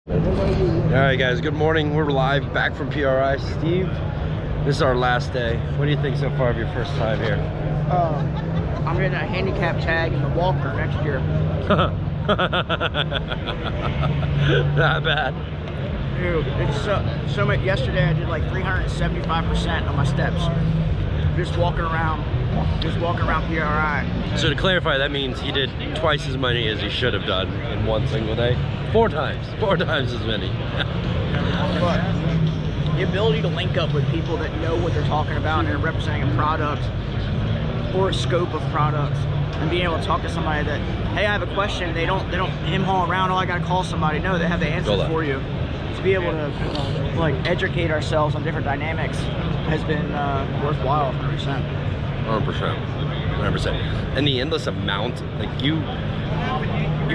Alright guys, good morning. We're live back from PRI. Steve, this is our last day. What do you think so far of your first time here? I'm getting a handicap tag in the Walker next year. Not bad. Dude, it's so much. Yesterday I did like 375% on my steps. Just walking around PRI. So to clarify, that means he did twice as many as he should have done in one single day. Four times as many. But the ability to link up with people that know what they're talking about and are representing a product or a scope of products, and being able to talk to somebody that, hey, I have a question. They don't hem-haw around. Oh, I gotta call somebody. No, they have the answers for you. To be able to like educate ourselves on different dynamics has been worthwhile. 100%. 100%. And the endless amount, like you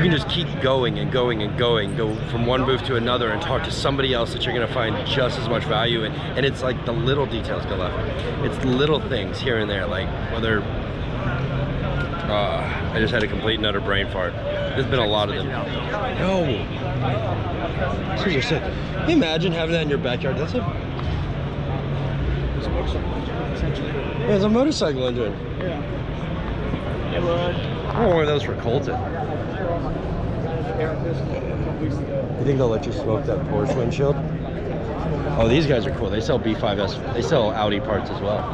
can just keep going and going and going, go from one booth to another and talk to somebody else that you're gonna find just as much value in. And it's like the little details go left. It's little things here and there, like whether, I just had a complete and utter brain fart. There's been a lot of them. No. These are sick. Can you imagine having that in your backyard? That's a it's a motorcycle engine. Yeah. It would. I want one of those for Colton. You think they'll let you smoke that Porsche windshield? Oh, these guys are cool. They sell B5S. They sell Audi parts as well.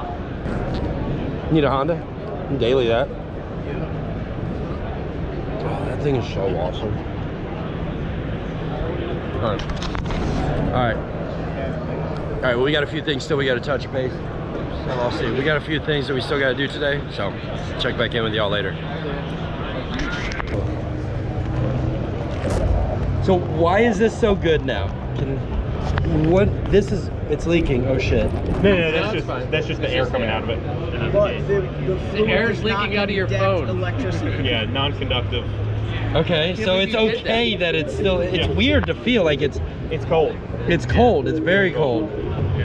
Need a Honda? You can daily that. Oh, that thing is so awesome. All right. Well, we got a few things still we got to touch base. So I'll see. We got a few things that we still got to do today. So check back in with y'all later. So why is this so good now? It's leaking. Oh shit. No, that's just the air coming out of it. But the air is leaking out of your phone. Electricity. Yeah, non-conductive. Okay, so it's okay that it's still, it's weird to feel like it's cold. It's cold, it's very cold.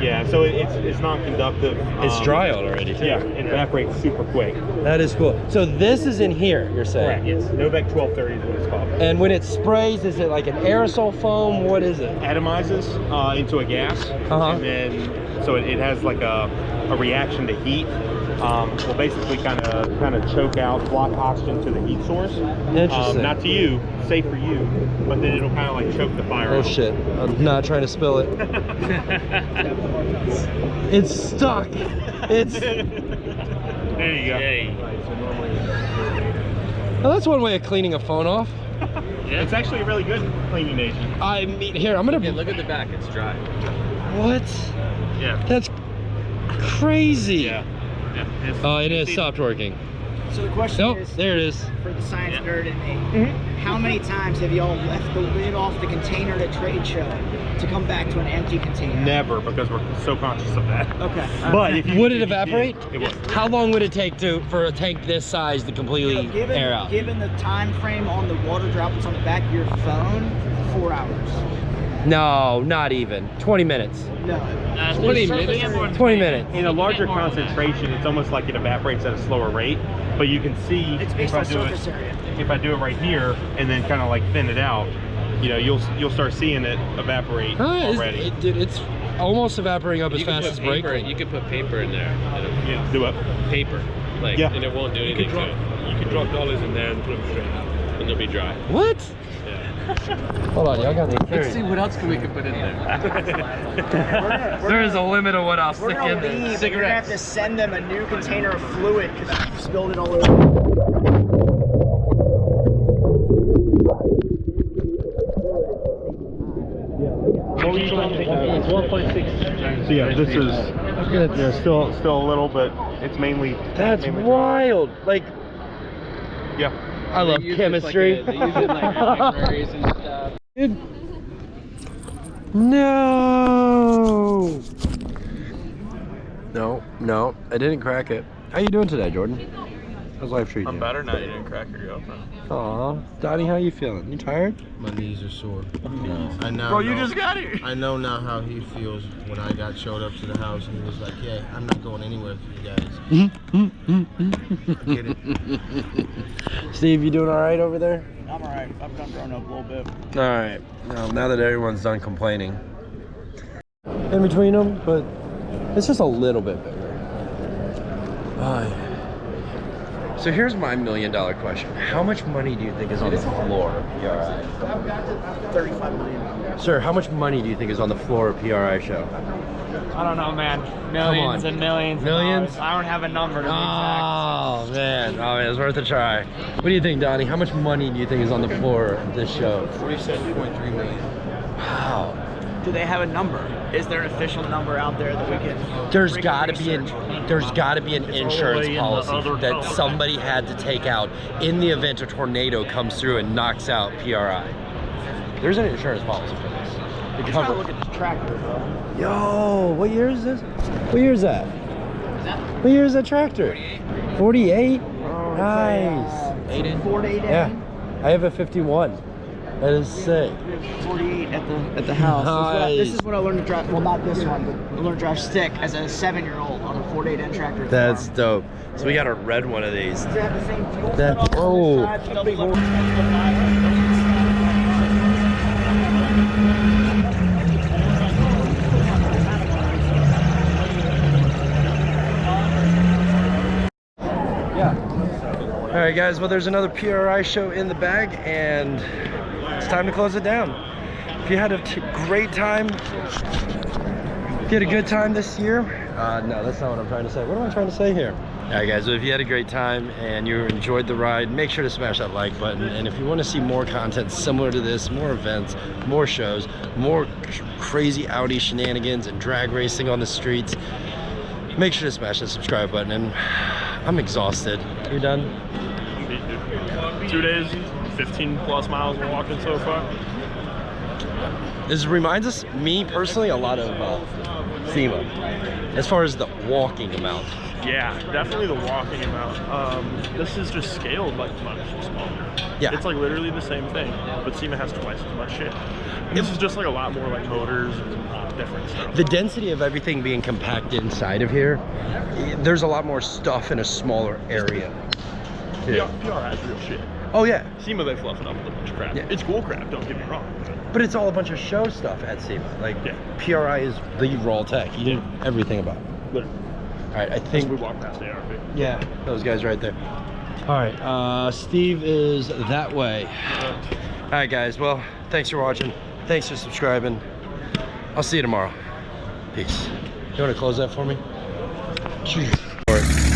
Yeah, so it's non-conductive. It's dry out already too. Yeah, it evaporates super quick. That is cool. So this is in here, you're saying? Correct, yes. Novec 1230 is what it's called. And when it sprays, is it like an aerosol foam? What is it? Atomizes into a gas, and then so it has like a reaction to heat. Will basically kind of choke out, block oxygen to the heat source. Interesting. Not to you, safe for you, but then it'll kind of like choke the fire out. Oh shit, I'm not trying to spill it. It's stuck. It's... There you go. Well, that's one way of cleaning a phone off. Yeah. It's actually a really good cleaning agent. I mean, here, I'm gonna... Yeah, look at the back, it's dry. What? Yeah. That's crazy. Yeah. Oh, it has stopped working. So the question is, there it is. For the science nerd in me, how many times have y'all left the lid off the container at a trade show to come back to an empty container? Never, because we're so conscious of that. Okay. But if you, Would it evaporate? It would. How long would it take for a tank this size to completely air out? Given the time frame on the water droplets on the back of your phone, 4 hours. No, not even. 20 minutes. No. 20 minutes? 20 minutes. In a larger concentration, it's almost like it evaporates at a slower rate. But you can see It's based on surface area. If I do it right here and then kind of like thin it out, you know, you'll start seeing it evaporate already. Dude, it's almost evaporating up as fast as brake. You could put paper in there. Yeah, do what? Paper. Like, yeah. And it won't do anything to it. You can drop dollars in there and put them straight out. And they'll be dry. What? Yeah. Hold on, y'all got the Let's see what else we can put in there. There is a limit of what I'll stick in there. We're gonna have to send them a new container of fluid because you spilled it all over. What were you trying to take? It's 1.6. So yeah, this is still a little, but it's mainly. That's wild. Like, yeah. I love chemistry. They use it like libraries and stuff. Dude. No. No, I didn't crack it. How you doing today, Jordan? How's life treating you? I'm better now you didn't crack your girlfriend. Aw, Donnie, how you feeling? You tired? My knees are sore. I now Bro, you know- just got here. I know now how he feels when I showed up to the house and he was like, yeah, I'm not going anywhere for you guys. I get it. Steve, you doing all right over there? I'm alright. I've done grown up a little bit. All right. Now that everyone's done complaining. In between them, but it's just a little bit bigger. So here's my $1 million question. How much money do you think is on the floor of PRI? 35 million. Sir, how much money do you think is on the floor of PRI show? I don't know, man. Millions on. and millions. of Millions? dollars. I don't have a number to be exact. Oh man, it's worth a try. What do you think, Donnie? How much money do you think is on the floor of this show? 47.3 million. Wow. Do they have a number? Is there an official number out there that we can? There's we can got to be an insurance policy that somebody had to take out in the event a tornado comes through and knocks out PRI. There's an insurance policy for this. I'm trying to look at this tractor, bro. Yo, what year is this? What year is that? What year is that tractor? 48. Nice. 48. Yeah, I have a 51. That is sick. 48 at the house. Nice. This is what I learned to drive. Well, not this one, but I learned to drive stick as a 7-year-old on a 48 tractor. That's dope. So we got a red one of these. Does it have the same fuel That- setup on oh. this side? Double door. All right, guys. Well, there's another PRI show in the bag, and it's time to close it down. If you had a great time, if you had a good time this year, no, that's not what I'm trying to say. What am I trying to say here? All right, guys. Well, if you had a great time and you enjoyed the ride, make sure to smash that like button. And if you want to see more content similar to this, more events, more shows, more crazy Audi shenanigans and drag racing on the streets, make sure to smash that subscribe button. And I'm exhausted. You done? 2 days, 15 plus miles we're walking so far. This reminds us, me personally, a lot of SEMA, as far as the walking amount. Yeah, definitely the walking amount. This is just scaled like much smaller. Yeah. It's like literally the same thing, but SEMA has twice as much shit. And this is just like a lot more like motors and different stuff. The density of everything being compacted inside of here, there's a lot more stuff in a smaller area. Yeah. PRI is real shit. Oh yeah, SEMA, they fluff it up with a bunch of crap. Yeah. It's cool crap, don't get me wrong. but it's all a bunch of show stuff at SEMA. Like, Yeah. PRI is the raw tech. You know everything about it. Literally. All right, I We think, walk past ARP. yeah, those guys right there. All right, Steve is that way. All right, guys, well, thanks for watching. Thanks for subscribing. I'll see you tomorrow. Peace. You want to close that for me? Cheers.